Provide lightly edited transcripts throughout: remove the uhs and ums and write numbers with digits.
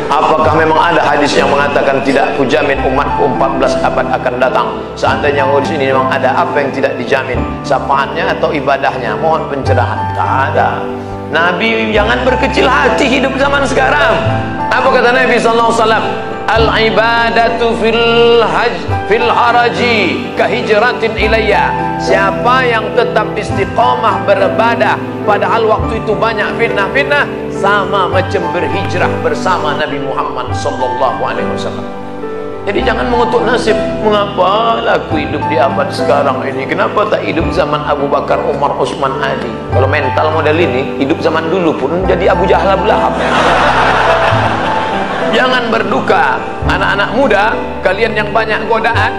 Apakah memang ada hadis yang mengatakan tidak kujamin umatku 14 abad akan datang? Seandainya hadis ini memang ada, apa yang tidak dijamin? Sapaannya atau ibadahnya? Mohon pencerahan. Tak ada. Nabi jangan berkecil hati hidup zaman sekarang. Apa kata Nabi sallallahu alaihi wasallam? Al-ibadatu fil haraji kahijratin ilayya. Siapa yang tetap istiqamah beribadah padahal waktu itu banyak fitnah-fitnah, sama macam berhijrah bersama Nabi Muhammad sallallahu alaihi wasallam. Jadi jangan mengutuk nasib. Mengapa aku hidup di abad sekarang ini? Kenapa tak hidup zaman Abu Bakar, Umar, Utsman, Ali? Kalau mental model ini, hidup zaman dulu pun jadi Abu Jahal, Abu Lahab. Jangan berduka. Anak-anak muda, kalian yang banyak godaan,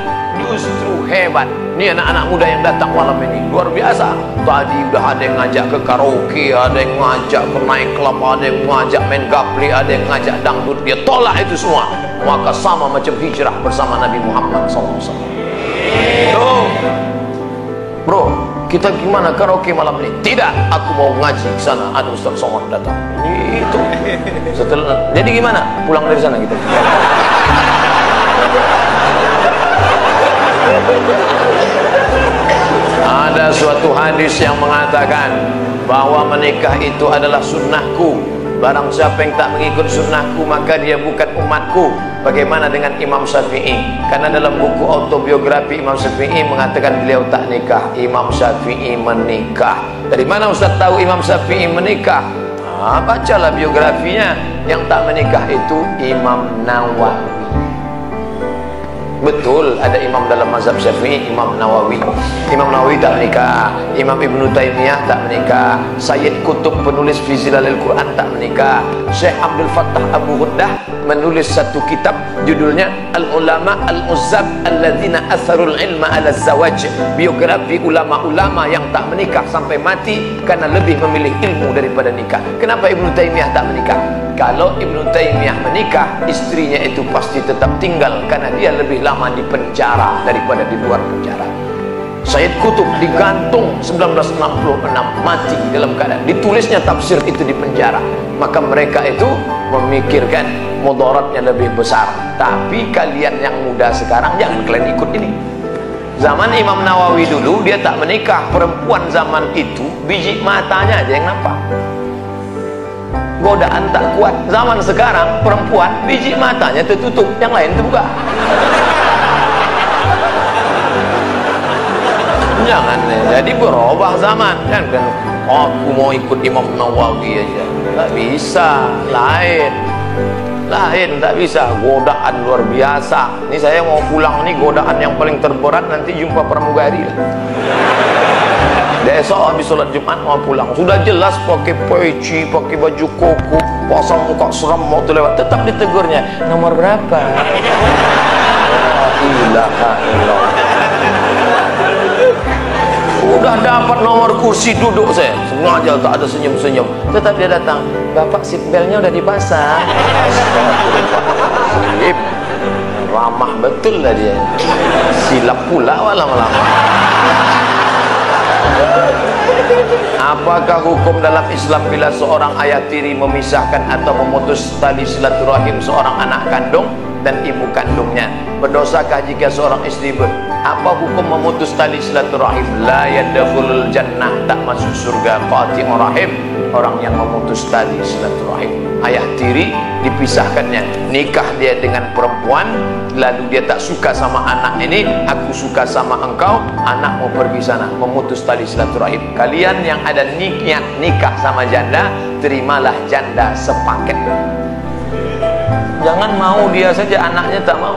justru hebat. Ini anak-anak muda yang datang malam ini luar biasa. Tadi udah ada yang ngajak ke karaoke, ada yang ngajak ke naik klub, ada yang ngajak main gapli, ada yang ngajak dangdut. Dia tolak itu semua. Maka sama macam hijrah bersama Nabi Muhammad SAW. Tuh, bro, kita gimana karaoke malam ini? Tidak, aku mau ngaji ke sana. Ada Ustaz Somad datang. Ini itu. Setelah, jadi gimana? Pulang dari sana kita. Ada suatu hadis yang mengatakan bahwa menikah itu adalah sunnahku. Barang siapa yang tak mengikut sunnahku, maka dia bukan umatku. Bagaimana dengan Imam Syafi'i? Karena dalam buku autobiografi Imam Syafi'i mengatakan beliau tak nikah. Imam Syafi'i menikah. Dari mana Ustaz tahu Imam Syafi'i menikah? Bacalah biografinya. Yang tak menikah itu Imam Nawawi. Betul, ada imam dalam mazhab Syafi'i, Imam Nawawi. Imam Nawawi tak menikah. Imam Ibnu Taimiyah tak menikah. Sayyid Qutb penulis fi Zilalil Quran tak menikah. Syekh Abdul Fattah Abu Ghuddah menulis satu kitab judulnya Al-Ulama Al-Uzzab Alladzina Atharul Ilma Ala Zawaj. Biografi ulama-ulama yang tak menikah sampai mati karena lebih memilih ilmu daripada nikah. Kenapa Ibnu Taimiyah tak menikah? Kalau Ibnu Taimiyah menikah, istrinya itu pasti tetap tinggal karena dia lebih lama di penjara daripada di luar penjara. Sayyid Qutb digantung 1966, mati dalam keadaan ditulisnya tafsir itu di penjara. Maka mereka itu memikirkan mudaratnya lebih besar. Tapi kalian yang muda sekarang jangan kalian ikut ini. Zaman Imam Nawawi dulu dia tak menikah. Perempuan zaman itu biji matanya aja yang nampak. Godaan tak kuat. Zaman sekarang perempuan biji matanya tertutup, yang lain terbuka. Jangan, jadi berubah zaman. Jangan aku mau ikut Imam Nawawi aja, tak bisa. Lain, tak bisa. Godaan luar biasa. Ini saya mau pulang nih, godaan yang paling terberat nanti jumpa pramugari lah. Besok habis sholat Jumat mau pulang, sudah jelas pakai peci, pakai baju koko, pasang muka seram, mau lewat, tetap ditegurnya. Nomor berapa? Ilaha illallah. Udah dapat nomor kursi duduk saya, sengaja tak ada senyum-senyum. Tetap dia datang, Bapak seatbeltnya udah dipasang. Sip, ramah betul lah dia. Silap pula lama-lama. Apakah hukum dalam Islam bila seorang ayah tiri memisahkan atau memutus tali silaturahim seorang anak kandung dan ibu kandungnya? Berdosakah jika seorang istri apa hukum memutus tali silaturahim? La yadkhulul jannah, tak masuk surga qati'ur rahim, orang yang memutus tali silaturahim. Ayah tiri dipisahkannya, nikah dia dengan perempuan, lalu dia tak suka sama anak ini, aku suka sama engkau, anak mau pergi sana, memutus tali silaturahim. Kalian yang ada niat nikah sama janda, terimalah janda sepaket. Jangan mau dia saja, anaknya tak mau.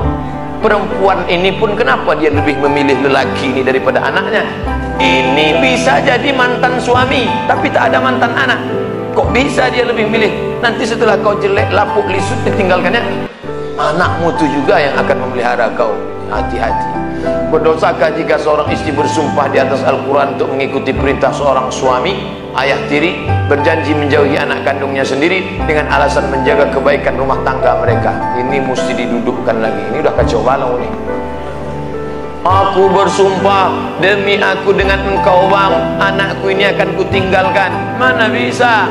Perempuan ini pun kenapa dia lebih memilih lelaki ini daripada anaknya? Ini bisa jadi mantan suami tapi tak ada mantan anak. Kok bisa dia lebih milih? Nanti setelah kau jelek, lapuk, lisut, ditinggalkannya, anakmu itu juga yang akan memelihara kau. Hati-hati. Berdosakah jika seorang istri bersumpah di atas Al-Quran untuk mengikuti perintah seorang suami? Ayah tiri berjanji menjauhi anak kandungnya sendiri dengan alasan menjaga kebaikan rumah tangga mereka. Ini mesti didudukkan lagi. Ini udah kacau balau nih. Aku bersumpah demi aku dengan engkau bang, anakku ini akan kutinggalkan. Mana bisa?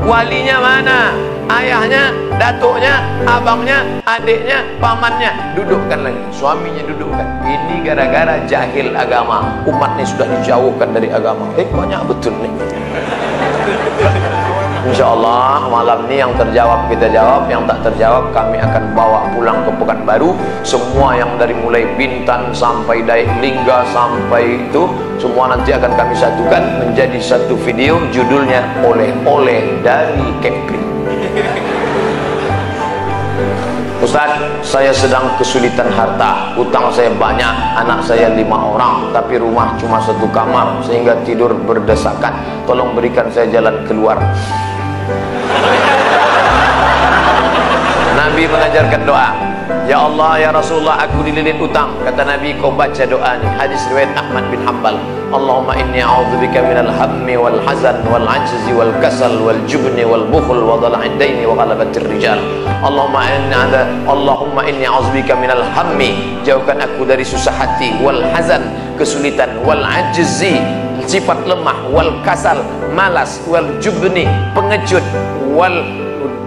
Walinya mana? ayahnya, datuknya, abangnya, adiknya, pamannya dudukkan lagi, suaminya dudukkan. Ini gara-gara jahil agama, umat ini sudah dijauhkan dari agama. Banyak betul nih. InsyaAllah malam ini yang terjawab kita jawab, yang tak terjawab kami akan bawa pulang ke Pekanbaru. Semua yang dari mulai Bintan sampai Daik Lingga sampai itu semua nanti akan kami satukan menjadi satu video, judulnya oleh-oleh dari Kepri. Ustaz, saya sedang kesulitan harta, utang saya banyak, anak saya 5 orang, tapi rumah cuma 1 kamar sehingga tidur berdesakan. Tolong berikan saya jalan keluar. Nabi mengajarkan doa. Ya Allah, ya Rasulullah, aku dililit utang. Kata Nabi, kau baca doa ini. Hadis riwayat Ahmad bin Hanbal. Allahumma inni a'udzubika minal hammi wal hazan wal ajzi wal kasal wal jubni wal bukhl wa dhala'id daini wa ghalabatir rijal. Allahumma inni a'udzubika minal hammi, jauhkan aku dari susah hati, wal hazan, kesulitan, wal ajzi, sifat lemah, wal kasal, malas, wal jubni, pengecut, wal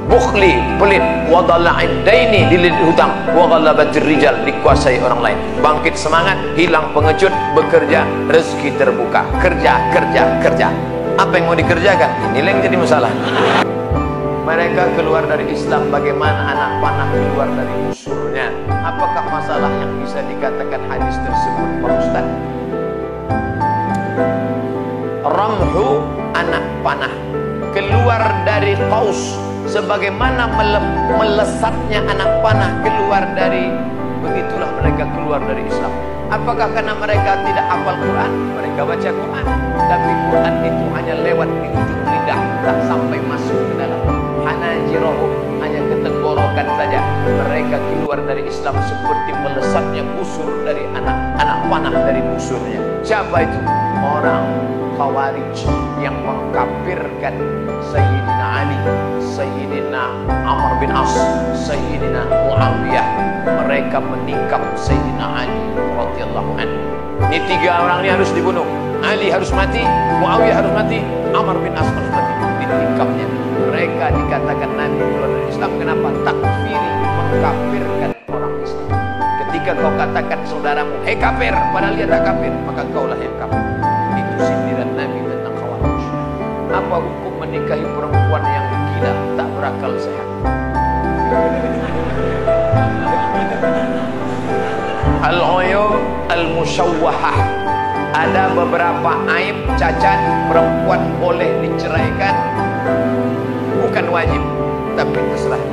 bukhli, pelit, wa dhala'id daini, dililit hutang, wa ghalabatir rijal, dikuasai orang lain. Bangkit semangat, hilang pengecut, bekerja, rezeki terbuka. Kerja, kerja, kerja. Apa yang mau dikerjakan? Ini yang jadi masalah. Mereka keluar dari Islam, bagaimana anak panah keluar dari usurnya? Apakah masalah yang bisa dikatakan hadis tersebut, Pak Ustaz? Ramhu, anak panah keluar dari qaus, sebagaimana melesatnya anak panah keluar dari, begitulah mereka keluar dari Islam. Apakah karena mereka tidak hafal Quran? Mereka baca Quran, tapi Quran itu hanya lewat di ujung lidah, tak sampai masuk ke dalam hanajirohum, hanya ke tenggorokan saja. Mereka keluar dari Islam seperti melesatnya busur dari anak panah dari busurnya. Siapa itu? Orang Khawarij yang mengkafirkan Sayyidina Ali, Sayyidina Amr bin As, Sayyidina Muawiyah. Mereka menikam Sayyidina Ali radhiyallahu anhu. Ini 3 orang ini harus dibunuh. Ali harus mati, Muawiyah harus mati, Amr bin As harus mati. Dinikamnya. Mereka dikatakan Nabi keluar dari Islam. Kenapa? Takfiri, mengkafirkan orang Islam. Ketika kau katakan saudaramu, hei kafir, padahal dia tak kafir, maka kaulah yang kafir. Itu sindiran Nabi tentang Khawarij. Apa hukum menikahi perempuan yang gila, tak berakal sehat? Al-uyub al-musyawwahah, ada beberapa aib cacat perempuan boleh diceraikan, bukan wajib, tapi terserah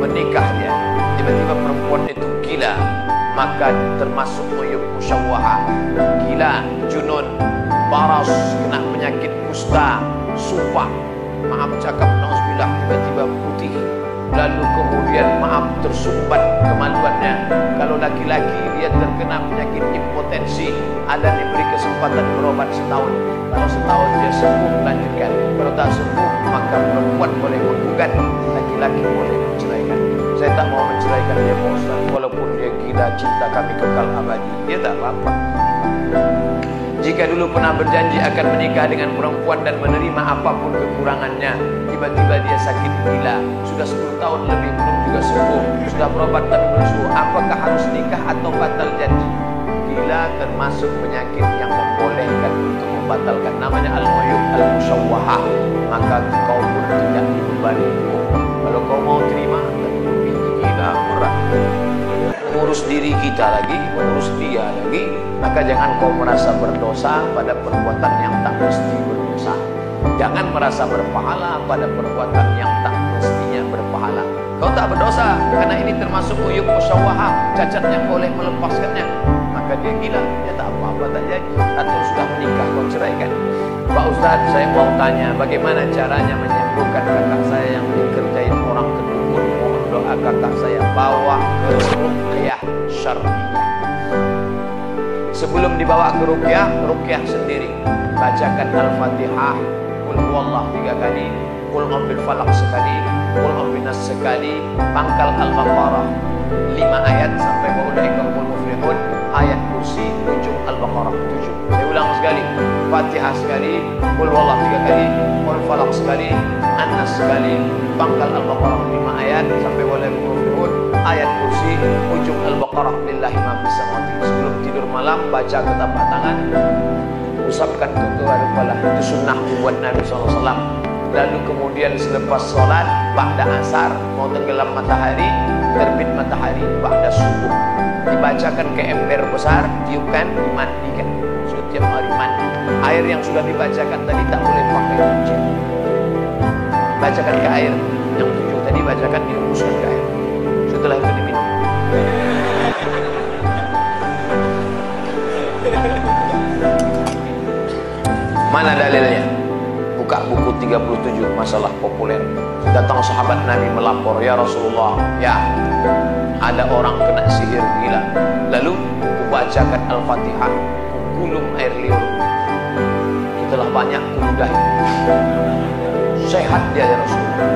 menikah dia. Tiba-tiba perempuan itu gila, maka termasuk uyub musyawwahah. Gila, junun, baras, kena penyakit kusta, sumpah, maaf cakap, nauzubillah, tiba-tiba putih, lalu kemudian maaf tersumbat kemaluannya. Kalau laki-laki dia terkena penyakit impotensi, ada diberi kesempatan berobat setahun. Kalau setahun dia sembuh, lanjutkan. Kalau tak sembuh, maka perempuan boleh menggugat, laki-laki boleh menceraikan. Saya tak mau menceraikan dia, Pak Ustaz, walaupun dia gila, cinta kami kekal abadi. Dia tak apa-apa. Jika dulu pernah berjanji akan menikah dengan perempuan dan menerima apapun kekurangannya, tiba-tiba dia sakit gila, sudah 10 tahun lebih belum juga sembuh, sudah berobat tapi belum sembuh, apakah harus nikah atau batal janji? Gila termasuk penyakit yang membolehkan untuk membatalkan, namanya al-uyub al-musyawwahah. Maka kau pun tidak dibebani hukum. Kalau kau mau terima, ini gila berat, mengurus diri kita lagi, mengurus dia lagi, maka jangan kau merasa berdosa pada perbuatan yang tak mesti berdosa. Jangan merasa berpahala pada perbuatan yang tak mestinya berpahala. Kau tak berdosa karena ini termasuk uyub musyawwahah, cacat yang boleh melepaskannya. Maka dia gila, dia tak apa-apa tak jadi. Atau sudah menikah kau ceraikan. Pak Ustaz, saya mau tanya, bagaimana caranya menyembuhkan kakak saya yang dikerjain orang kedukun? Mohon doa kakak saya, bawa ke ruqyah syar'iyah. Sebelum dibawa ke ruqyah sendiri, bacakan Al-Fatihah, Qul huwallah 3 kali, Qul a'udzu falaq sekali, Qul a'udzu binas sekali, pangkal Al-Baqarah 5 ayat sampai wa ulaika humul muflihun, ayat kursi ujung Al-Baqarah 7. Saya ulang sekali, Fatihah sekali, Qul huwallahu 3 kali, Qul Falaq sekali, An-Nas sekali, pangkal Al-Baqarah 5 ayat sampai wala yaqulun ayat kursi, ujung Al-Baqarah lillahi ma fis samawati. Sebelum tidur malam baca ke tapak tangan, usapkan ke kedua kepala. Itu sunnah buat Nabi SAW. Lalu kemudian selepas sholat ba'da asar, mau tenggelam matahari, terbit matahari ba'da subuh, dibacakan ke ember besar, tiupkan, dimandikan. Setiap hari mandi. Air yang sudah dibacakan tadi tak boleh pakai cuci. Bacakan ke air yang 7 tadi, bacakan, dihembuskan ke air. Setelah itu diminum. Mana dalilnya? Buka buku 37 masalah populer. Datang sahabat Nabi melapor, ya Rasulullah, ya ada orang kena sihir gila. Lalu kubacakan Al-Fatihah, kulum air liur. Setelah banyak kuludahi. Sehat dia ya Rasulullah.